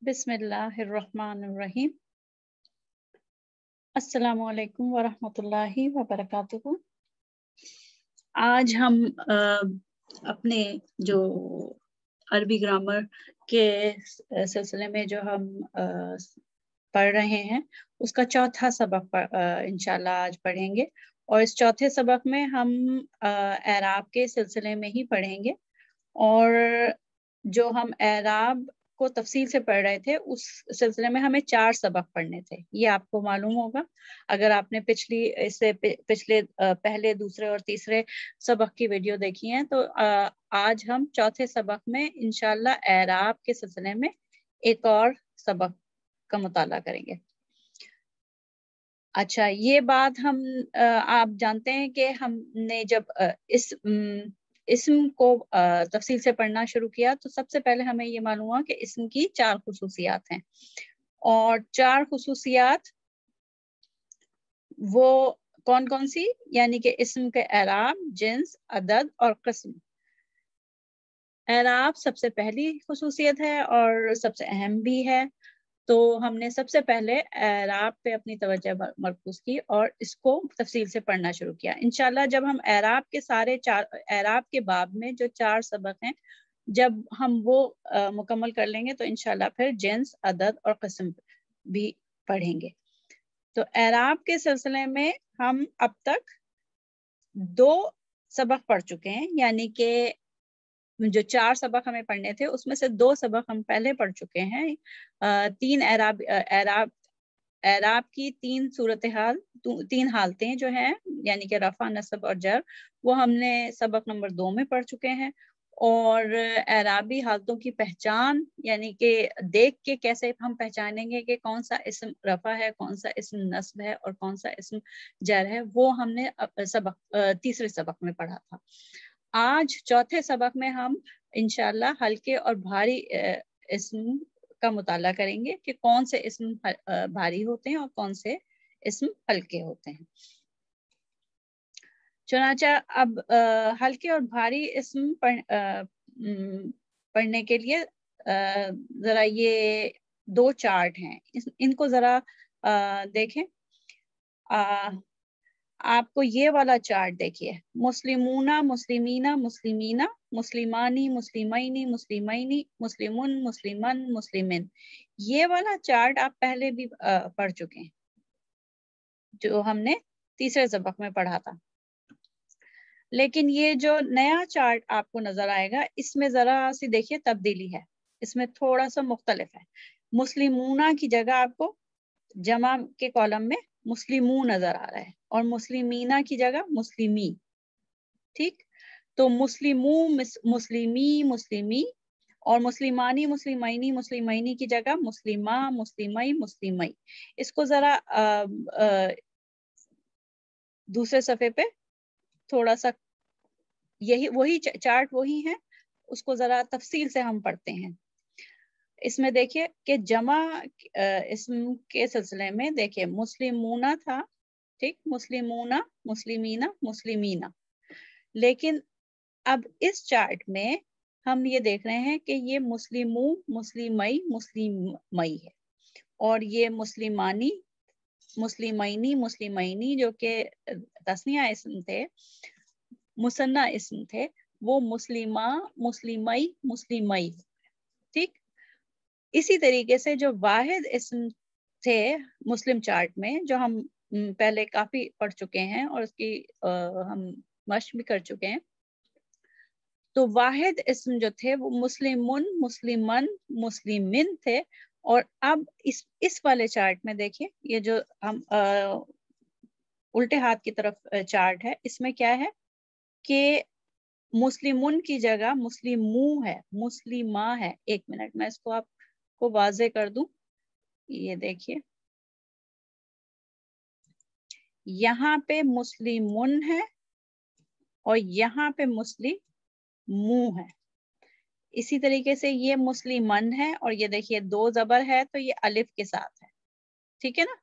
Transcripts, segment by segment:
बिस्मिल्लाहिर्रहमानिर्रहीम। अस्सलामु अलैकुम वरहमतुल्लाहि वबरकातुहू। आज हम अपने जो अरबी ग्रामर के सिलसिले में जो हम पढ़ रहे हैं उसका चौथा सबक इंशाल्लाह आज पढ़ेंगे। और इस चौथे सबक में हम एराब के सिलसिले में ही पढ़ेंगे। और जो हम एराब को तफसील से पढ़ रहे थे उस सिलसिले में हमें 4 सबक पढ़ने थे, ये आपको मालूम होगा अगर आपने पिछले पहले, दूसरे और तीसरे सबक की वीडियो देखी है। तो आज हम चौथे सबक में इंशाल्लाह एराब के सिलसिले में एक और सबक का मुताला करेंगे। अच्छा, ये बात हम आप जानते हैं कि हमने जब इस्म को तफसील से पढ़ना शुरू किया तो सबसे पहले हमें ये मालूम हुआ कि इस्म की 4 खुसूसियात हैं। और 4 खुसूसियात वो कौन कौन सी, यानी कि इस्म के एराब, जिन्स, अदद और क़िस्म। एराब सबसे पहली खुसूसियत है और सबसे अहम भी है। तो हमने सबसे पहले एराब पे अपनी तवज्जो मरकूज की और इसको तफसील से पढ़ना शुरू किया। इंशाल्लाह जब हम एराब के सारे 4 एराब के बाब में जो 4 सबक हैं, जब हम वो मुकम्मल कर लेंगे तो इंशाल्लाह फिर जिन्स, अदद और क़िस्म भी पढ़ेंगे। तो एराब के सिलसिले में हम अब तक 2 सबक पढ़ चुके हैं, यानी कि जो 4 सबक हमें पढ़ने थे उसमें से 2 सबक हम पहले पढ़ चुके हैं। 3 एराब की 3 सूरत हाल, 3 हालतें जो हैं, यानी कि रफ़ा, नस्ब और जर, वो हमने सबक नंबर 2 में पढ़ चुके हैं। और एराबी हालतों की पहचान, यानी कि देख के कैसे हम पहचानेंगे कि कौन सा इस्म रफ़ा है, कौन सा इस्म नस्ब है और कौन सा इस्म जर है, वो हमने तीसरे सबक में पढ़ा था। आज चौथे सबक में हम इंशाल्लाह हल्के और भारी इस्म का मुताला करेंगे कि कौन से इस्म भारी होते हैं और कौन से इस्म हल्के होते हैं। चुनांचा अब हल्के और भारी इस्म पढ़ने के लिए ज़रा ये 2 चार्ट हैं, इनको ज़रा देखें। आपको ये वाला चार्ट देखिए, मुस्लिमूना, मुस्लिमीना, मुस्लिमीना, मुस्लिमानी, मुस्लिमैनी, मुस्लिमैनी, मुस्लिमुन, मुस्लिमन, मुस्लिमिन। ये वाला चार्ट आप पहले भी पढ़ चुके हैं, जो हमने तीसरे सबक में पढ़ा था। लेकिन ये जो नया चार्ट आपको नजर आएगा, इसमें जरा सी देखिए तब्दीली है, इसमें थोड़ा सा मुख्तलिफ है। मुस्लिमूना की जगह आपको जमा के कॉलम में मुस्लिमू नजर आ रहा है और मुस्लिमीना की जगह मुस्लिमी। ठीक, तो मुस्लिमू, मुस्लिमी, मुस्लिमी, और मुस्लिमानी, मुस्लिमैनी, मुस्लिमैनी की जगह मुस्लिमा, मुस्लिमई, मुस्लिमई। इसको जरा दूसरे सफे पे थोड़ा सा, यही वही चार्ट वही है, उसको जरा तफसील से हम पढ़ते हैं। इसमें देखिए कि जमा इसम के सिलसिले में देखिए मुस्लिमूना था, ठीक, मुस्लिमूना, मुस्लिमीना, मुस्लिमीना। लेकिन अब इस चार्ट में हम ये देख रहे हैं कि ये मुस्लिमू, मुस्लिमई, मुस्लिमई है, और ये मुस्लिमानी, मुस्लिमैनी, मुस्लिमैनी जो कि तस्निया इस्म थे, मुसन्ना इस्म थे, वो मुस्लिमा, मुस्लिमई, मुस्लिमई। ठीक, इसी तरीके से जो वाहिद इस्म थे मुस्लिम चार्ट में, जो हम पहले काफी पढ़ चुके हैं और उसकी हम मश्क भी कर चुके हैं, तो वाहिद इस्म जो थे वो मुस्लिमुन, मुस्लिमन, मुस्लिमिन थे। और अब इस वाले चार्ट में देखिए, ये जो हम उल्टे हाथ की तरफ चार्ट है, इसमें क्या है कि मुस्लिमुन की जगह मुस्लिमू है, मुस्लिमा है। एक मिनट, मैं इसको आपको वाज़े कर दूं। ये देखिए, यहाँ पे मुस्लिमुन है और यहाँ पे मुस्लिमू है। इसी तरीके से ये मुस्लिमन है और ये देखिए 2 ज़बर है तो ये अलिफ के साथ है, ठीक है ना।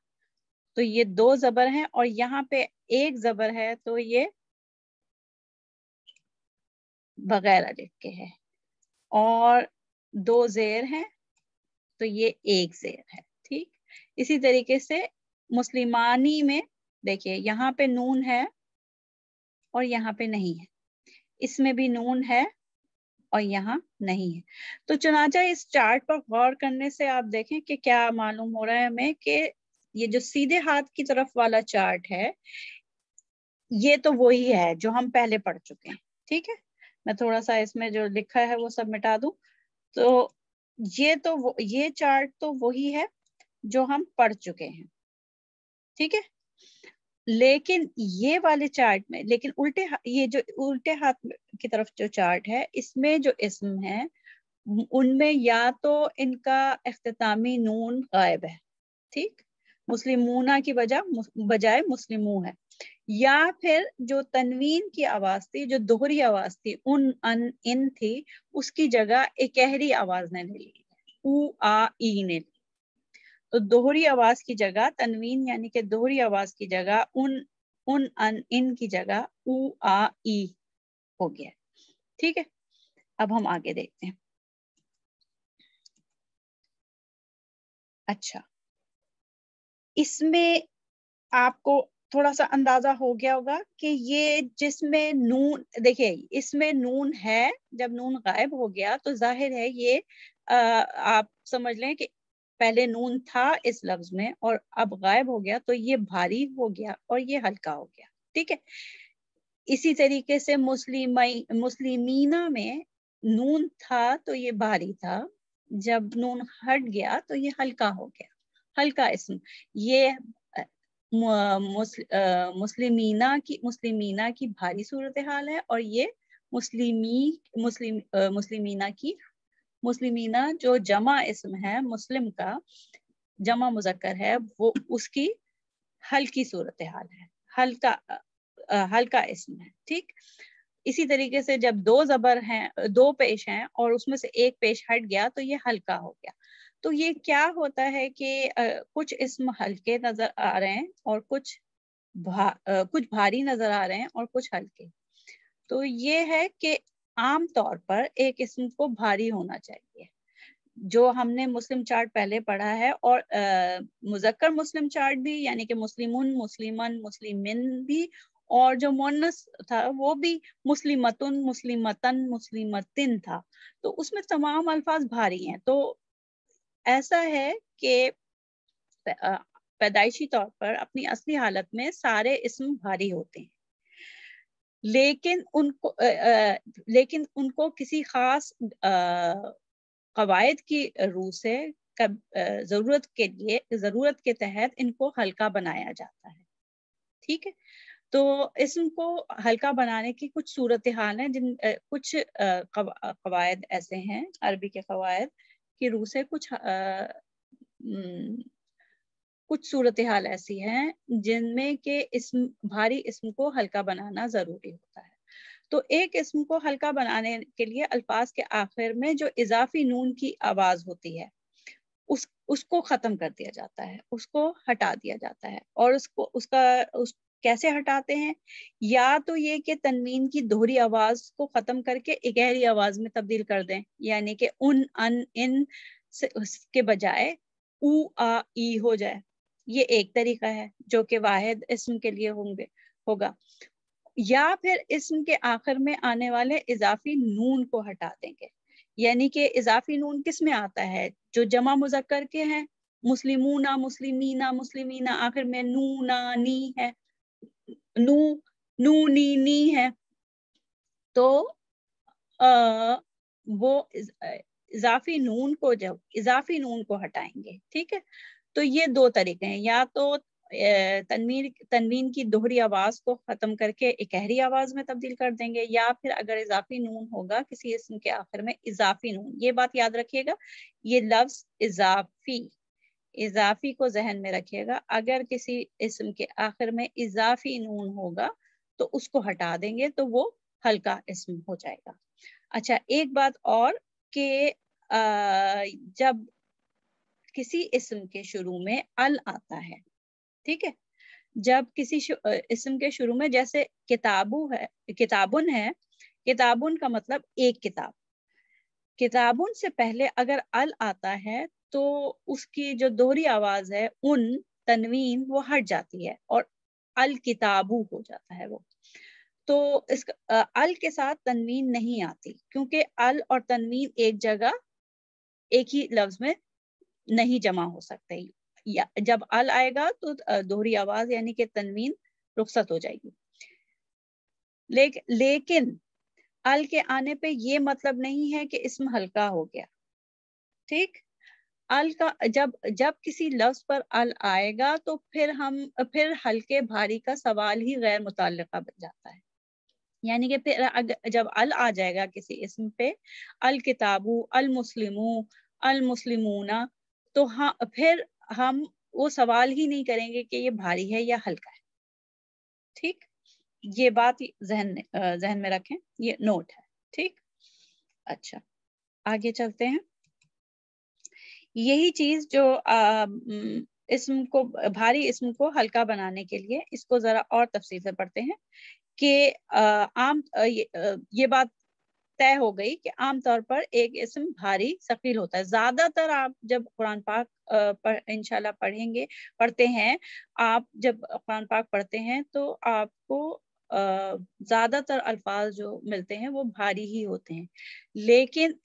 तो ये 2 ज़बर हैं और यहाँ पे 1 ज़बर है तो ये बगैर अलिफ के है। और 2 ज़ेर हैं تو یہ ایک زیر ہے. ٹھیک. اسی طریقے سے مسلمانی میں دیکھیے یہاں پہ نون ہے اور یہاں پہ نہیں ہے, اس میں بھی نون ہے اور یہاں نہیں ہے. تو چنانچہ اس چارٹ پر غور کرنے سے آپ دیکھیں کہ کیا معلوم ہو رہا ہے ہمیں کہ یہ جو سیدھے ہاتھ کی طرف والا چارٹ ہے یہ تو وہی ہے جو ہم پہلے پڑھ چکے ہیں. ٹھیک ہے, میں تھوڑا سا اس میں جو لکھا ہے وہ سب مٹا دوں. تو یہ چارٹ تو وہی ہے جو ہم پڑھ چکے ہیں. ٹھیک ہے, لیکن یہ والے چارٹ میں لیکن یہ جو الٹے ہاتھ کی طرف جو چارٹ ہے اس میں جو اسم ہے ان میں یا تو ان کا اختتامی نون غائب ہے. ٹھیک, مسلمونہ کی بجائے مسلموں ہے, یا پھر جو تنوین کی آواز تھی جو دوہری آواز تھی ان ان ان تھی اس کی جگہ اکہری آواز نے لے لی, او آ ای نے. تو دوہری آواز کی جگہ تنوین یعنی کہ دوہری آواز کی جگہ ان ان ان کی جگہ او آ ای ہو گیا. ٹھیک ہے, اب ہم آگے دیکھتے ہیں. اچھا, اس میں آپ کو تھوڑا سا اندازہ ہو گیا ہوگا کہ یہ جس میں نون دیکھیں اس میں نون ہے, جب نون غائب ہو گیا تو ظاہر ہے یہ آپ سمجھ لیں کہ پہلے نون تھا اس لفظ میں اور اب غائب ہو گیا تو یہ بھاری ہو گیا اور یہ ہلکا ہو گیا. ٹھیک ہے, اسی طریقے سے مسلمینہ میں نون تھا تو یہ بھاری تھا, جب نون ہٹ گیا تو یہ ہلکا ہو گیا, ہلکا اسم. یہ مسلمینہ کی بھاری صورتحال ہے اور یہ مسلمینہ جو جمع اسم ہے مسلم کا جمع مذکر ہے وہ اس کی ہلکی صورتحال ہے, ہلکا اسم ہے. ٹھیک, اسی طریقے سے جب دو زبر ہیں, دو پیش ہیں اور اس میں سے ایک پیش ہٹ گیا تو یہ ہلکا ہو گیا. تو یہ کیا ہوتا ہے کہ کچھ اسم ہلکے نظر آ رہے ہیں اور کچھ بھاری نظر آ رہے ہیں اور کچھ ہلکے. تو یہ ہے کہ عام طور پر ایک اسم کو بھاری ہونا چاہیے, جو ہم نے مسلم چارٹ پہلے پڑھا ہے, اور مذکر مسلم چارٹ بھی یعنی کہ مسلمون, مسلمن, مسلمن بھی, اور جو مؤنث تھا وہ بھی مسلمتن, مسلمتن, مسلمتن تھا. تو اس میں تمام الفاظ بھاری ہیں. تو ایسا ہے کہ پیدائشی طور پر اپنی اصلی حالت میں سارے اسم بھاری ہوتے ہیں, لیکن ان کو کسی خاص قواعد کی روح سے ضرورت کے تحت ان کو ہلکا بنایا جاتا ہے. ٹھیک ہے, تو اسم کو ہلکا بنانے کی کچھ صورتحال ہیں, کچھ قواعد ایسے ہیں عربی کے قواعد کی روح سے کچھ صورتحال ایسی ہیں جن میں کہ بھاری اسم کو ہلکا بنانا ضروری ہوتا ہے. تو ایک اسم کو ہلکا بنانے کے لیے الفاظ کے آخر میں جو اضافی نون کی آواز ہوتی ہے اس کو ختم کر دیا جاتا ہے, اس کو ہٹا دیا جاتا ہے. اور اس کیسے ہٹاتے ہیں؟ یا تو یہ کہ تنوین کی دوہری آواز کو ختم کر کے اکہری آواز میں تبدیل کر دیں, یعنی کہ ان ان ان سے اس کے بجائے او آ ای ہو جائے. یہ ایک طریقہ ہے جو کہ واحد اسم کے لیے ہوگا. یا پھر اسم کے آخر میں آنے والے اضافی نون کو ہٹا دیں گے, یعنی کہ اضافی نون کس میں آتا ہے؟ جو جمع مذکر کے ہیں, مسلمونہ, مسلمینہ, مسلمینہ, آخر میں نو نا نی ہے, نو نی نی ہے. تو وہ اضافی نون کو ہٹائیں گے. ٹھیک ہے, تو یہ دو طریقے ہیں, یا تو تنوین کی دوہری آواز کو ختم کر کے اکہری آواز میں تبدیل کر دیں گے, یا پھر اگر اضافی نون ہوگا کسی اسم کے آخر میں اضافی نون, یہ بات یاد رکھیے گا, یہ لفظ اضافی کو ذہن میں رکھیے گا. اگر کسی اسم کے آخر میں اضافی نون ہوگا تو اس کو ہٹا دیں گے تو وہ ہلکا اسم ہو جائے گا. اچھا, ایک بات اور کہ جب کسی اسم کے شروع میں ال آتا ہے, ٹھیک ہے, جب کسی اسم کے شروع میں جیسے کتابن ہے, کتابن کا مطلب ایک کتاب, किताबुन से पहले अगर अल आता है तो उसकी जो दोहरी आवाज है उन तनवीन वो हट जाती है और अल किताबू हो जाता है वो। तो इस अल के साथ तनवीन नहीं आती क्योंकि अल और तनवीन एक जगह एक ही लफ्ज में नहीं जमा हो सकते। या जब अल आएगा तो दोहरी आवाज यानी कि तनवीन रुखसत हो जाएगी। लेकिन अल के आने पे ये मतलब नहीं है कि इसम हल्का हो गया। ठीक, अल का जब जब किसी लफ्ज पर अल आएगा तो फिर हल्के भारी का सवाल ही गैर मुतल्लिका बन जाता है। यानी कि फिर जब अल आ जाएगा किसी इसम पे, अल किताबू, अल मुस्लिमू, अल मुस्लिमूना, तो हाँ फिर हम वो सवाल ही नहीं करेंगे कि ये भारी है या हल्का है। ठीक, ये बात जहन में रखें, ये नोट है। ठीक, अच्छा आगे चलते हैं। यही चीज जो इसम को भारी इसम को हल्का बनाने के लिए इसको जरा और तफसील से पढ़ते हैं कि ये बात तय हो गई कि आमतौर पर एक इसम भारी सकील होता है। ज्यादातर आप जब कुरान पाक इंशाल्लाह पढ़ते हैं, आप जब कुरान पाक पढ़ते हैं तो आपको ज्यादातर अल्फाज जो मिलते हैं वो भारी ही होते हैं। लेकिन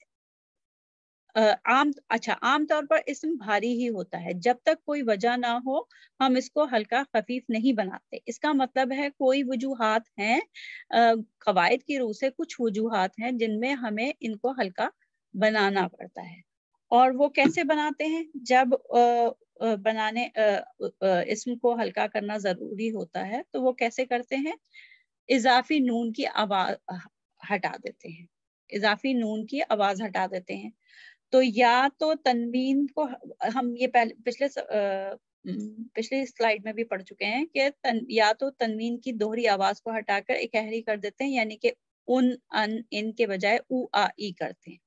आम तौर पर इसम भारी ही होता है। जब तक कोई वजह ना हो हम इसको हल्का खफीफ नहीं बनाते। इसका मतलब है कोई वजूहात हैं, कवायद की रूह से कुछ वजूहात हैं जिनमें हमें इनको हल्का बनाना पड़ता है। और वो कैसे बनाते हैं? जब इसम को हल्का करना जरूरी होता है तो वो कैसे करते हैं? इजाफी नून की आवाज हटा देते हैं। इजाफी नून की आवाज हटा देते हैं। तो या तो तनवीन को हम ये पिछले स्लाइड में भी पढ़ चुके हैं कि या तो तनवीन की दोहरी आवाज को हटाकर इकहरी कर देते हैं, यानी कि उन अन इन के बजाय उ आ ई करते हैं,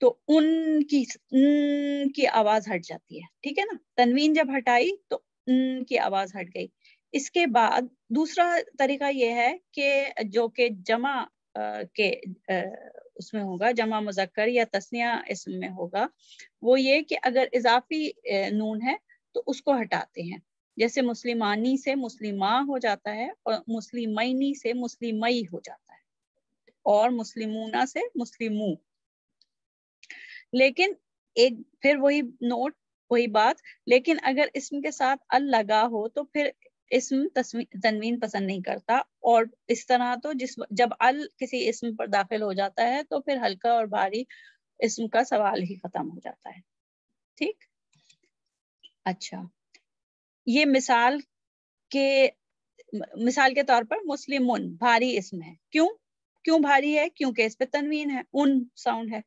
तो की आवाज हट जाती है। ठीक है ना, तनवीन जब हटाई तो की आवाज हट गई। इसके बाद दूसरा तरीका यह है कि जो कि जमा के उसमें होगा, जमा मुजक्कर या तस्निया इसम में होगा, वो ये कि अगर इजाफी नून है तो उसको हटाते हैं। जैसे मुस्लिमानी से मुस्लिमा हो जाता है और मुस्लिमैनी से मुस्लिमई हो जाता है और मुस्लिमूना से मुस्लिमू। लेकिन एक फिर वही नोट, वही बात, लेकिन अगर इसम के साथ अल लगा हो तो फिर इसम तनवीन पसंद नहीं करता। और इस तरह तो जब अल किसी इसम पर दाखिल हो जाता है तो फिर हल्का और भारी इसम का सवाल ही खत्म हो जाता है। ठीक, अच्छा ये मिसाल के तौर पर मुस्लिमुन भारी इसम है। क्यों भारी है? क्योंकि इस पे तनवीन है, उन साउंड है।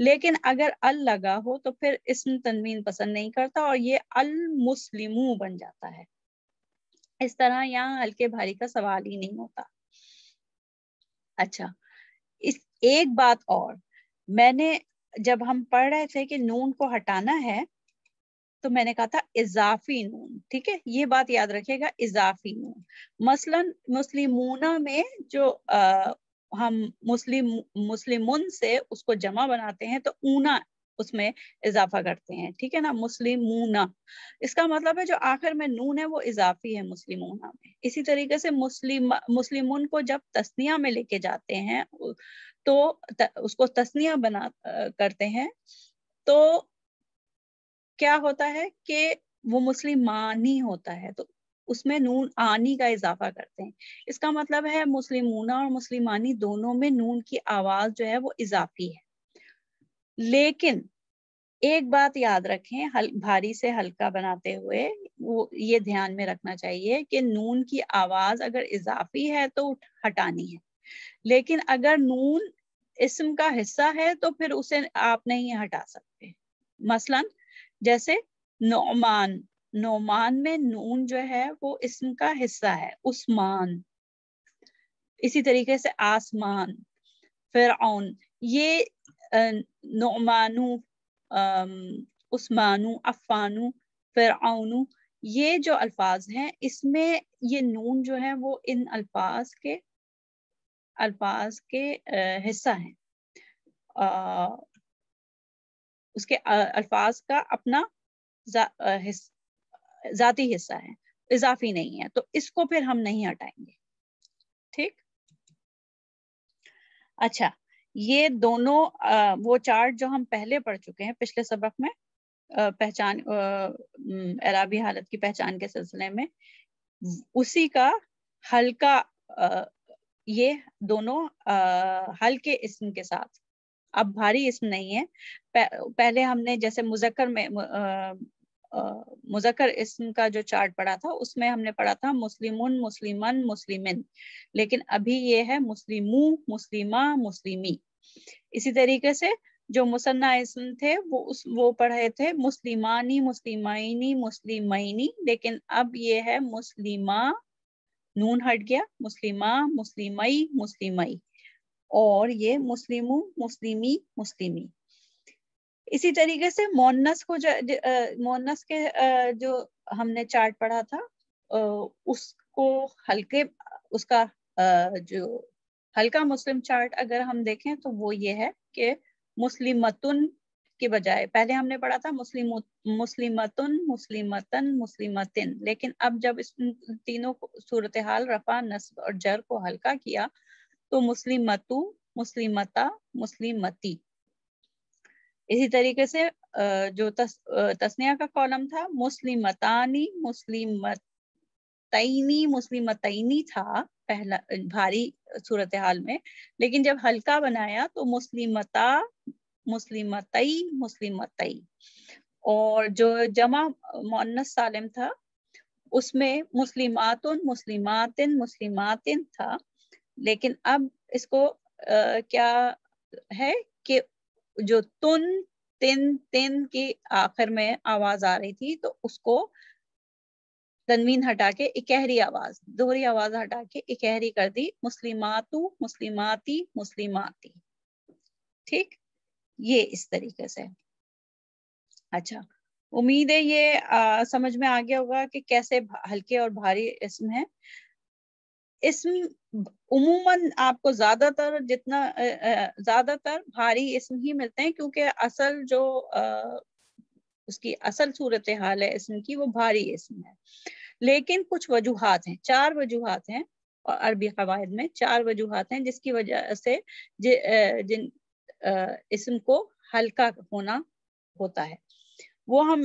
लेकिन अगर अल लगा हो तो फिर इसम तनवीन पसंद नहीं करता और ये अल मुस्लिमू बन जाता है। इस तरह यहाँ हल्के भारी का सवाल ही नहीं होता। अच्छा, इस एक बात और, मैंने जब हम पढ़ रहे थे कि नून को हटाना है तो मैंने कहा था इजाफी नून। ठीक है, ये बात याद रखिएगा, इजाफी नून। मसलन मुस्लिमूना में जो हम मुस्लिमुन से उसको जमा बनाते हैं तो ऊना उसमें इजाफा करते हैं। ठीक है ना, मुस्लिमूना, इसका मतलब है जो आखिर में नून है वो इजाफी है मुस्लिमूना में। इसी तरीके से मुस्लिमुन को जब तस्निया में लेके जाते हैं तो उसको तस्निया करते हैं तो क्या होता है कि वो मुस्लिमानी होता है, तो उसमें नून आनी का इजाफा करते हैं। इसका मतलब है मुस्लिमूना और मुस्लिमानी दोनों में नून की आवाज जो है वो इजाफी है। लेकिन एक बात याद रखें, भारी से हल्का बनाते हुए वो ये ध्यान में रखना चाहिए कि नून की आवाज अगर इजाफी है तो हटानी है, लेकिन अगर नून इस्म का हिस्सा है तो फिर उसे आप नहीं हटा सकते। मसलन जैसे नौमान, नौमान में नून जो है वो इस्म का हिस्सा है, उस्मान। इसी तरीके से आसमान, फिरऔन, ये नौमानू, उस्मानू, अफ़ानू, फिरऔनू, ये जो अल्फाज हैं इसमें ये नून जो है वो इन अल्फाज के हिस्सा है। اس کے الفاظ کا اپنا ذاتی حصہ ہے، اضافی نہیں ہے، تو اس کو پھر ہم نہیں ہٹائیں گے. ٹھیک. اچھا، یہ دونوں وہ چارٹ جو ہم پہلے پڑھ چکے ہیں پچھلے سبق میں، پہچان اعرابی حالت کی پہچان کے سلسلے میں، اسی کا ہلکا یہ دونوں ہلکے اسم کے ساتھ، اب بھاری اسم نہیں ہے. پہلے ہم نے جیسے مذکر میں مذکر اسم کا جو چارٹ پڑھا تھا اس میں ہم نے پڑھا تھا مسلمون، مسلمن، مسلمن، لیکن ابھی یہ ہے مسلمو، مسلمہ، مسلمی. اسی طریقے سے جو مثنیٰ اسم تھے وہ پڑھے تھے مسلمانی، مسلمینی، مسلمینی، لیکن اب یہ ہے مسلمہ، نون ہٹ گیا، مسلمہ، مسلمئی، مسلمئی، اور یہ مسلمو، مسلمی، مسلمی. اسی طریقے سے مونس کو مونس کے جو ہم نے چارٹ پڑھا تھا اس کو ہلکے، اس کا جو ہلکا مسلم چارٹ اگر ہم دیکھیں تو وہ یہ ہے کہ مسلمتن کے بجائے پہلے ہم نے پڑھا تھا مسلمتن، مسلمتن، مسلمتن، لیکن اب جب اس تینوں صورتحال رفع، نصب اور جر کو ہلکا کیا تو مسلمتو، مسلمتا، مسلمتی. اسی طریقے سے جو تسنیہ کا کالم تھا مسلمتانی، مسلمتینی، مسلمتینی تھا پہلا بھاری صورتحال میں، لیکن جب ہلکا بنایا تو مسلمتا، مسلمتی، مسلمتی. اور جو جمع مؤنث سالم تھا اس میں مسلماتن، مسلماتن، مسلماتن تھا، لیکن اب اس کو کیا ہے کہ جو تن، تن، تن کی آخر میں آواز آ رہی تھی تو اس کو تنوین ہٹا کے اکہری آواز، دوہری آواز ہٹا کے اکہری کر دی، مسلماتو، مسلماتی، مسلماتی. ٹھیک، یہ اس طریقے سے. اچھا، امید ہے یہ سمجھ میں آ گیا ہوگا کہ کیسے ہلکے اور بھاری اسم ہیں. اسم عموماً آپ کو زیادہ تر بھاری اسم ہی ملتے ہیں، کیونکہ اصل جو اس کی اصل صورتحال ہے اسم کی وہ بھاری اسم ہے. لیکن کچھ وجوہات ہیں، 4 وجوہات ہیں، اور عربی قواعد میں 4 وجوہات ہیں جس کی وجہ سے جن اسم کو ہلکا ہونا ہوتا ہے، وہ ہم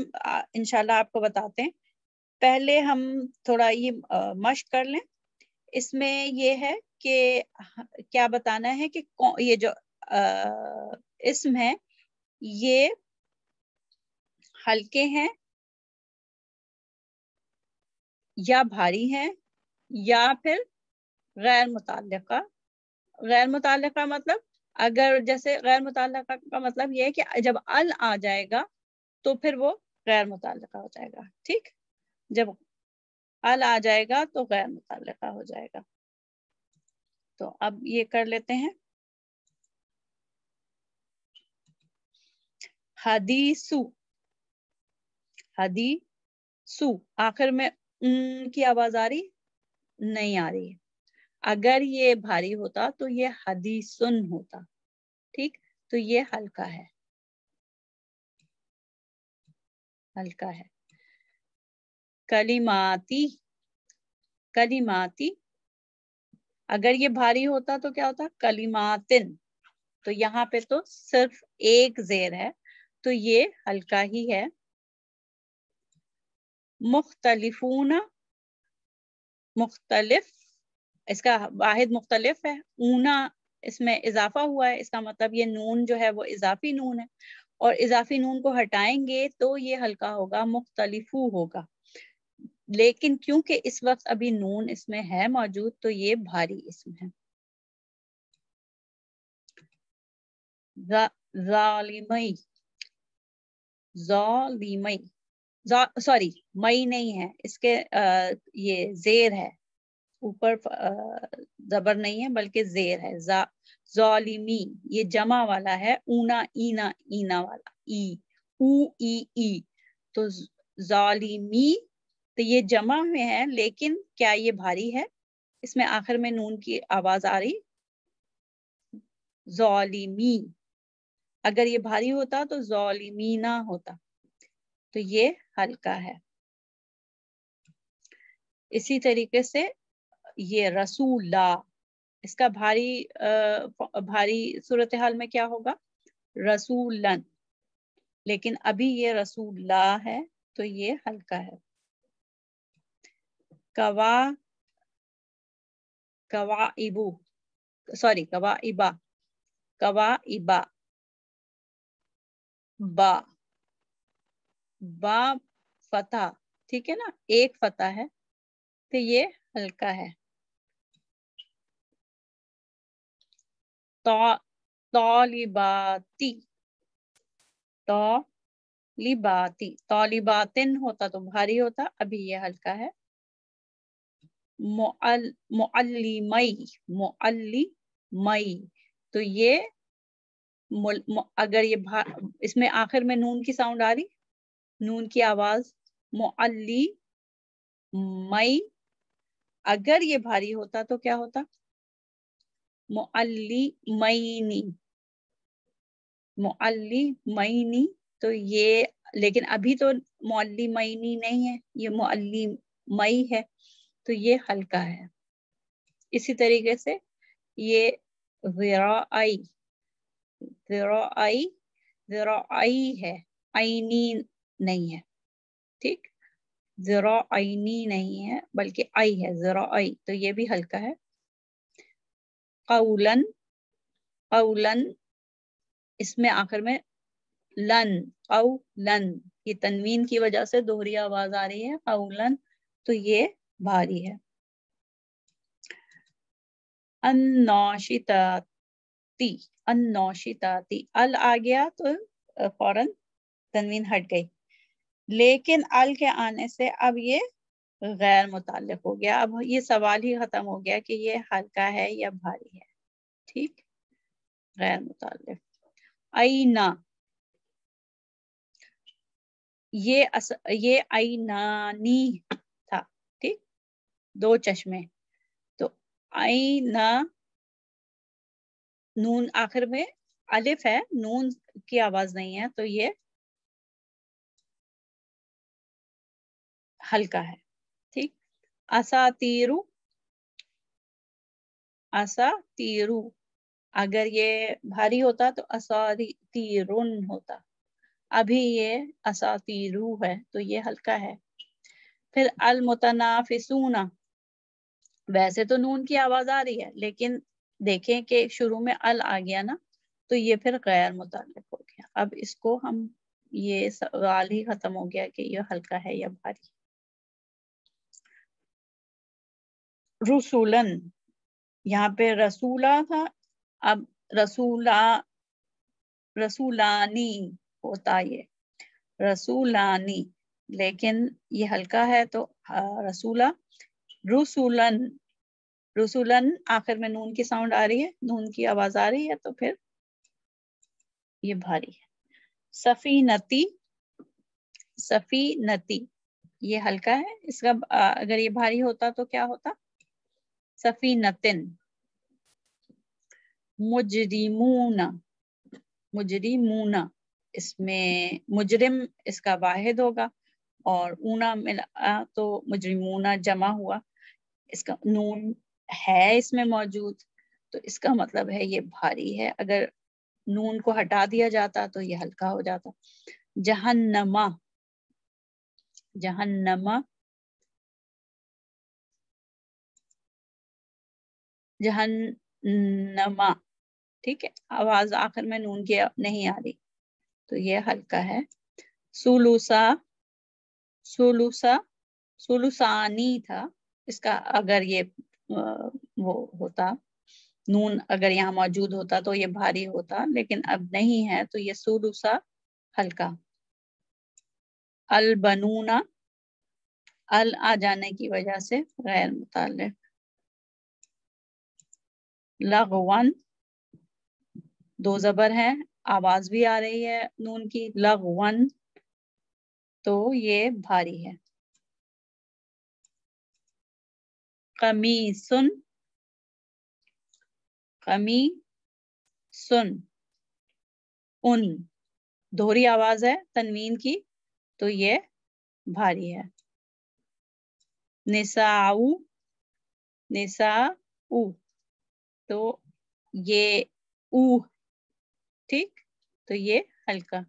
انشاءاللہ آپ کو بتاتے ہیں. پہلے ہم تھوڑا یہ مشق کر لیں. اس میں یہ ہے کہ کیا بتانا ہے کہ یہ جو اسم ہے یہ ہلکے ہیں یا بھاری ہیں یا پھر غیر متعلقہ. غیر متعلقہ مطلب اگر جیسے غیر متعلقہ کا مطلب یہ ہے کہ جب ال آ جائے گا تو پھر وہ غیر متعلقہ ہو جائے گا. ٹھیک، جب ال آ جائے گا تو غیر متعلقہ ہو جائے گا. تو اب یہ کر لیتے ہیں. حدیثو، حدیثو، آخر میں کی آواز آ رہی؟ نہیں آ رہی. اگر یہ بھاری ہوتا تو یہ حدیثن ہوتا. ٹھیک، تو یہ ہلکا ہے، ہلکا ہے. کلماتی، کلماتی، اگر یہ بھاری ہوتا تو کیا ہوتا؟ کلماتن. تو یہاں پہ تو صرف ایک زیر ہے تو یہ ہلکا ہی ہے. مختلفون، مختلف، اس کا واحد مختلف ہے. اونا اس میں اضافہ ہوا ہے، اس کا مطلب یہ نون جو ہے وہ اضافی نون ہے، اور اضافی نون کو ہٹائیں گے تو یہ ہلکا ہوگا، مختلفو ہوگا. لیکن کیونکہ اس وقت ابھی نون اس میں ہے موجود تو یہ بھاری اسم ہے. ظالمی، ظالمی، سوری مئی نہیں ہے، اس کے یہ زیر ہے، اوپر زبر نہیں ہے بلکہ زیر ہے. ظالمی یہ جمع والا ہے، اونا، اینا، اینا والا، ای، او، ای، ای. تو ظالمی تو یہ جمع میں ہے، لیکن کیا یہ بھاری ہے؟ اس میں آخر میں نون کی آواز آ رہی. ظالمی، اگر یہ بھاری ہوتا تو ظالمینا ہوتا، تو یہ ہلکا ہے. اسی طریقے سے یہ رسولہ، اس کا بھاری صورتحال میں کیا ہوگا؟ رسولن، لیکن ابھی یہ رسول اللہ ہے تو یہ ہلکا ہے. کوائبا با فتح، ٹھیک ہے نا، ایک فتح ہے تو یہ ہلکا ہے. طالباتی، طالباتن ہوتا تو بھاری ہوتا، ابھی یہ ہلکا ہے. معلمئی، تو یہ اگر یہ اس میں آخر میں نون کی ساؤنڈ آ رہی، نون کی آواز، معلمئی، اگر یہ بھاری ہوتا تو کیا ہوتا؟ معلمینی، تو یہ لیکن ابھی تو معلمینی نہیں ہے، یہ معلمئی ہے تو یہ ہلکا ہے. اسی طریقے سے یہ ذراعی ہے، عینی نہیں ہے، ٹھیک، ذراعینی نہیں ہے بلکہ آئی ہے، ذراعی، تو یہ بھی ہلکا ہے. قولن اس میں آخر میں لن، قولن، یہ تنوین کی وجہ سے دوہری آواز آ رہی ہے، قولن، تو یہ بھاری ہے. الناشطاتی، ال آ گیا تو فوراً تنوین ہٹ گئی، لیکن ال کے آنے سے اب یہ غیر متعلق ہو گیا. اب یہ سوال ہی ختم ہو گیا کہ یہ ہلکا ہے یا بھاری ہے، ٹھیک، غیر متعلق. اینا، یہ اینانی تھا، ٹھیک، دو چشمے، تو اینا، نون آخر میں الف ہے، نون کی آواز نہیں ہے تو یہ ہلکا ہے، ٹھیک. اساتیرو، اگر یہ بھاری ہوتا تو اساتیرن ہوتا، ابھی یہ اساتیرو ہے تو یہ ہلکا ہے. پھر المتنافسون، ویسے تو نون کی آواز آ رہی ہے لیکن دیکھیں کہ شروع میں ال آ گیا نا تو یہ پھر غیر متعلق ہو گیا. اب اس کو ہم، یہ سوال ہی ختم ہو گیا کہ یہ ہلکا ہے یا بھاری. رسولن، یہاں پہ رسولہ تھا، اب رسولانی ہوتا یہ رسولانی، لیکن یہ ہلکا ہے تو رسولہ. رسولن آخر میں نون کی ساؤنڈ آ رہی ہے، نون کی آواز آ رہی ہے تو پھر یہ بھاری ہے. صفینتی، یہ ہلکا ہے، اس کا اگر یہ بھاری ہوتا تو کیا ہوتا؟ صفینتن. مجرمون، اس میں مجرم اس کا واحد ہوگا اور اونا ملا تو مجرمون جمع ہوا، اس کا نون ہے اس میں موجود تو اس کا مطلب ہے یہ بھاری ہے. اگر نون کو ہٹا دیا جاتا تو یہ ہلکا ہو جاتا. جہنما، ٹھیک ہے، آواز آخر میں نون کی نہیں آ رہی تو یہ ہلکا ہے. سلوسانی تھا، اس کا اگر یہ وہ ہوتا، نون اگر یہاں موجود ہوتا تو یہ بھاری ہوتا، لیکن اب نہیں ہے تو یہ سلوسا ہلکا. البنونا، ال آ جانے کی وجہ سے غیر متعلق. لغون، دو زبر ہیں، آواز بھی آ رہی ہے نون کی، لغون، تو یہ بھاری ہے. قمیصن، उन दोहरी आवाज है तनवीन की, तो ये भारी है। निसाऊ, निसाऊ, तो ये ऊ, ठीक, तो ये हल्का।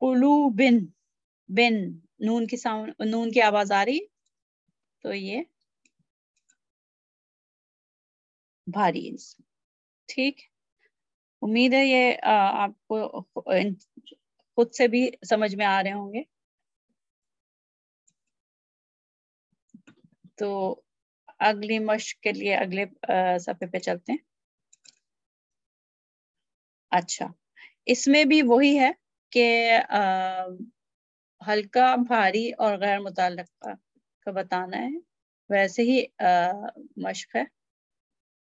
कुलूबिन, बिन, नून की साउंड, नून की आवाज आ रही, तो ये भारी, ठीक। उम्मीद है ये आपको खुद से भी समझ में आ रहे होंगे। तो अगली मश्क के लिए अगले सफ़े पे चलते हैं। अच्छा, इसमें भी वही है कि हल्का, भारी और गैर मुतल्लिक़ा का बताना है, वैसे ही मश्क है।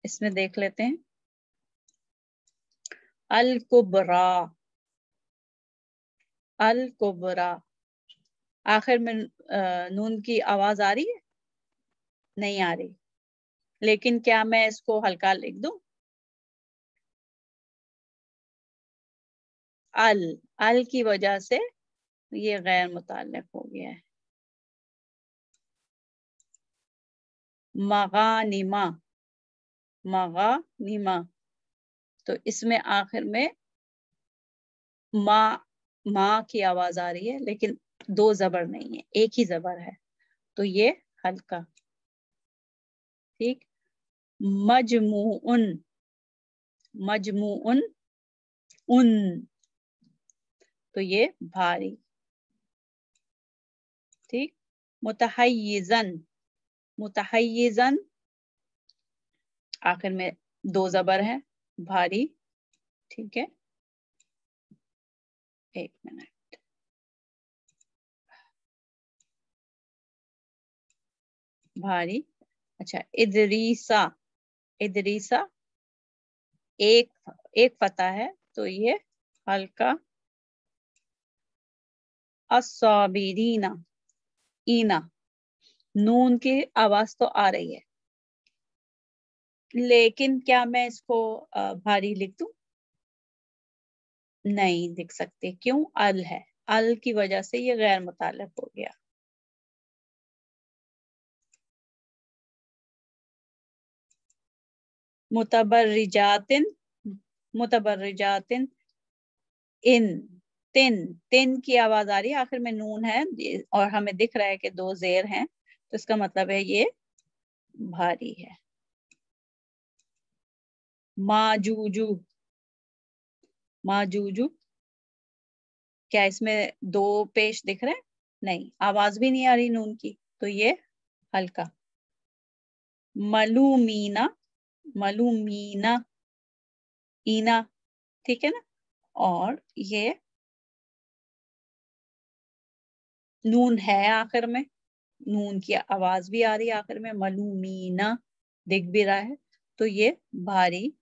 इसमें देख लेते हैं। अल कुबरा, अल कुबरा, आखिर में नून की आवाज आ रही है? नहीं आ रही, लेकिन क्या मैं इसको हल्का लिख दूं? अल, अल की वजह से ये गैर मुताल्लिक़ हो गया है। मगानिमा, मगानिमा, तो इसमें आखिर में माँ की आवाज आ रही है, लेकिन दो जबर नहीं है, एक ही जबर है, तो ये हल्का, ठीक। मजमुउन, मजमुउन, उन, तो ये भारी, ठीक। मुतहय्यिज़न, मुतहय्यिज़न, आखिर में दो जबर है, भारी, ठीक है। एक मिनट, भारी। अच्छा, इदरीसा, इदरीसा, एक फता है, तो ये हल्का। अस्साबिरीना, ईना, नून की आवाज तो आ रही है, लेकिन क्या मैं इसको भारी लिख दूं? नहीं लिख सकते, क्यों? अल है, अल की वजह से ये गैर मुताल्लिक़ हो गया। मुतबर्रिजातिन, मुतबर्रिजातिन, इन, तिन, तिन की आवाज आ रही है, आखिर में नून है और हमें दिख रहा है कि दो जेर हैं, तो इसका मतलब है ये भारी है। माजूजू, माजूजू, क्या इसमें दो पेश दिख रहे हैं? नहीं, आवाज भी नहीं आ रही नून की, तो ये हल्का। मलूमीना, मलूमीना, ईना, ठीक है ना, और ये नून है आखिर में, नून की आवाज भी आ रही है आखिर में, मलूमीना दिख भी रहा है, तो ये भारी।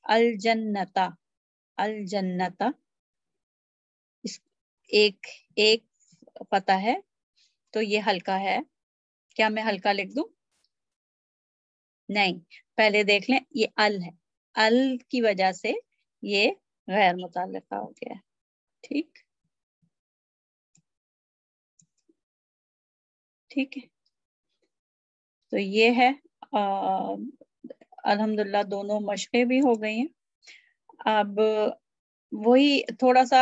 अल जन्नता, अल जन्नता, इस एक एक पता है, तो ये हल्का है, क्या मैं हल्का लिख दूं? नहीं, पहले देख लें, ये अल है, अल की वजह से ये गैर मुताल्लिक़ा हो गया है, ठीक, ठीक है। तो ये है, अल्हम्दुलिल्लाह दोनों मशक़ें भी हो गई हैं। अब वही थोड़ा सा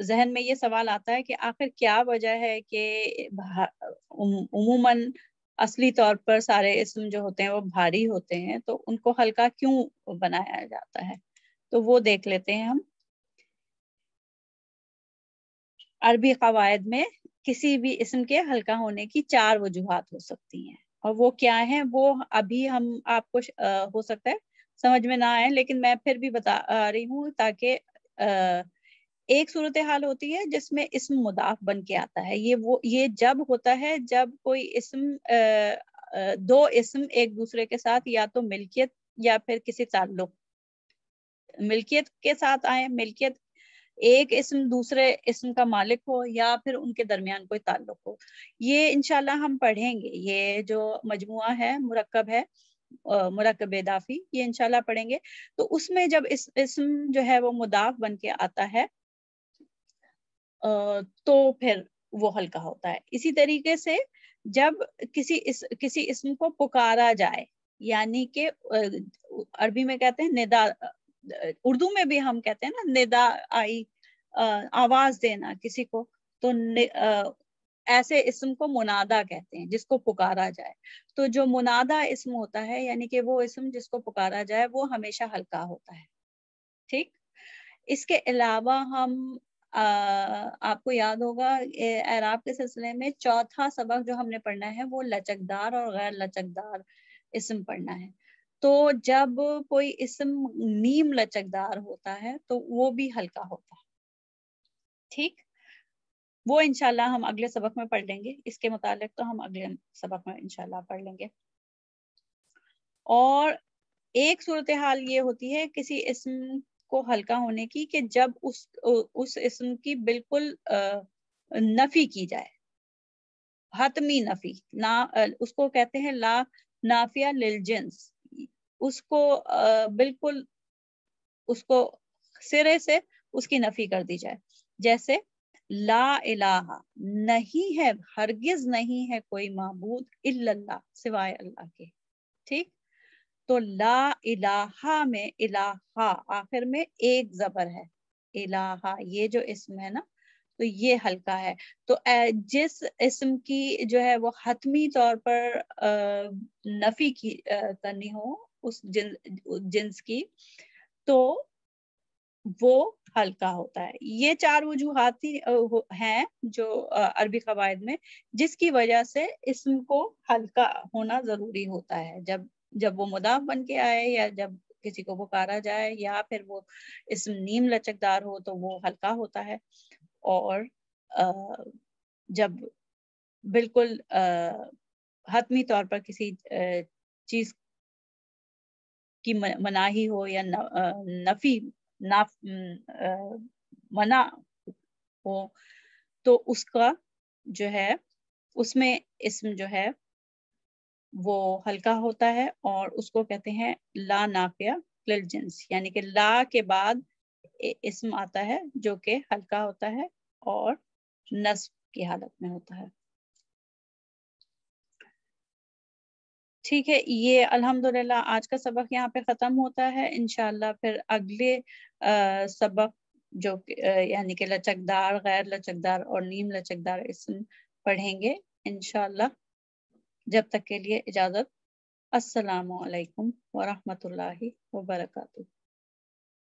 जहन में ये सवाल आता है कि आखिर क्या वजह है कि उमूमन असली तौर पर सारे इस्म जो होते हैं वो भारी होते हैं, तो उनको हल्का क्यों बनाया जाता है? तो वो देख लेते हैं हम। अरबी कवायद में किसी भी इस्म के हल्का होने की चार वजूहात हो सकती हैं, और वो क्या है वो अभी हम आपको हो सकता है समझ में ना आए, लेकिन मैं फिर भी बता रही हूँ, ताकि एक सूरत हाल होती है जिसमें इस्म मुदाफ बन के आता है। ये जब होता है जब कोई इस्म दो इस्म एक दूसरे के साथ या तो मिल्कियत या फिर किसी ताल्लुक, मिल्कियत के साथ आए, मिल्कियत एक इस्म दूसरे इस्म का मालिक हो, या फिर उनके दरमियान कोई ताल्लुक हो। ये इंशाल्लाह हम पढ़ेंगे, ये जो मजमुआ है, मुरक्कब है, मुरक्कब इदाफी, ये इंशाल्लाह पढ़ेंगे। तो उसमें जब इसम जो है वो मुदाफ बन के आता है तो फिर वो हल्का होता है। इसी तरीके से जब किसी इसम को पुकारा जाए, यानी कि अरबी में कहते हैं निदा, उर्दू में भी हम कहते हैं ना निदा आई, आवाज देना किसी को, तो ऐसे इसम को मुनादा कहते हैं, जिसको पुकारा जाए। तो जो मुनादा इसम होता है, यानी कि वो इसम जिसको पुकारा जाए, वो हमेशा हल्का होता है। ठीक। इसके अलावा हम आपको याद होगा एराब के सिलसिले में चौथा सबक जो हमने पढ़ना है वो लचकदार और गैर लचकदार इसम पढ़ना है। तो जब कोई इसम नीम लचकदार होता है तो वो भी हल्का होता है। ठीक, वो इंशाल्लाह हम अगले सबक में पढ़ लेंगे। इसके मुतालिक तो हम अगले सबक में इंशाल्लाह पढ़ लेंगे। और एक सूरत हाल ये होती है किसी इसम को हल्का होने की कि जब उस इसम की बिल्कुल नफी की जाए, हतमी नफी ना, उसको कहते हैं ला नाफिया लिल जिन्स। उसको बिल्कुल उसको सिरे से उसकी नफी कर दी जाए। जैसे ला इलाहा, नहीं है, हरगिज नहीं है कोई माबूद इल्लल्लाह, सिवाय अल्लाह के। ठीक, तो ला इलाहा में इलाहा आखिर में एक जबर है, इलाहा ये जो इसम है ना, तो ये हल्का है। तो जिस इसम की जो है वो हतमी तौर पर नफी की करनी हो उस जिन्स की, तो वो हल्का होता है। ये चार वजूहात हैं जो अरबी कवायद में, जिसकी वजह से इसम को हल्का होना जरूरी होता है। जब वो मुदाफ बन के आए, या जब किसी को पुकारा जाए, या फिर वो इसम नीम लचकदार हो, तो वो हल्का होता है। और जब बिल्कुल हतमी तौर पर किसी चीज की मनाही हो, या नफी नाफ मना हो, तो उसका जो है उसमें इसम जो है वो हल्का होता है, और उसको कहते हैं ला नाफिया लिल जिन्स, यानी कि ला के बाद इसम आता है जो कि हल्का होता है और नस्ब की हालत में होता है। ठीक है, ये अल्हम्दुलिल्लाह आज का सबक यहाँ पे ख़त्म होता है। इंशाल्लाह फिर अगले सबक जो यानी कि लचकदार, गैर लचकदार और नीम लचकदार इसम पढ़ेंगे इंशाल्लाह। जब तक के लिए इजाज़त। अस्सलामु अलैकुम व रहमतुल्लाहि व बरकातुहू।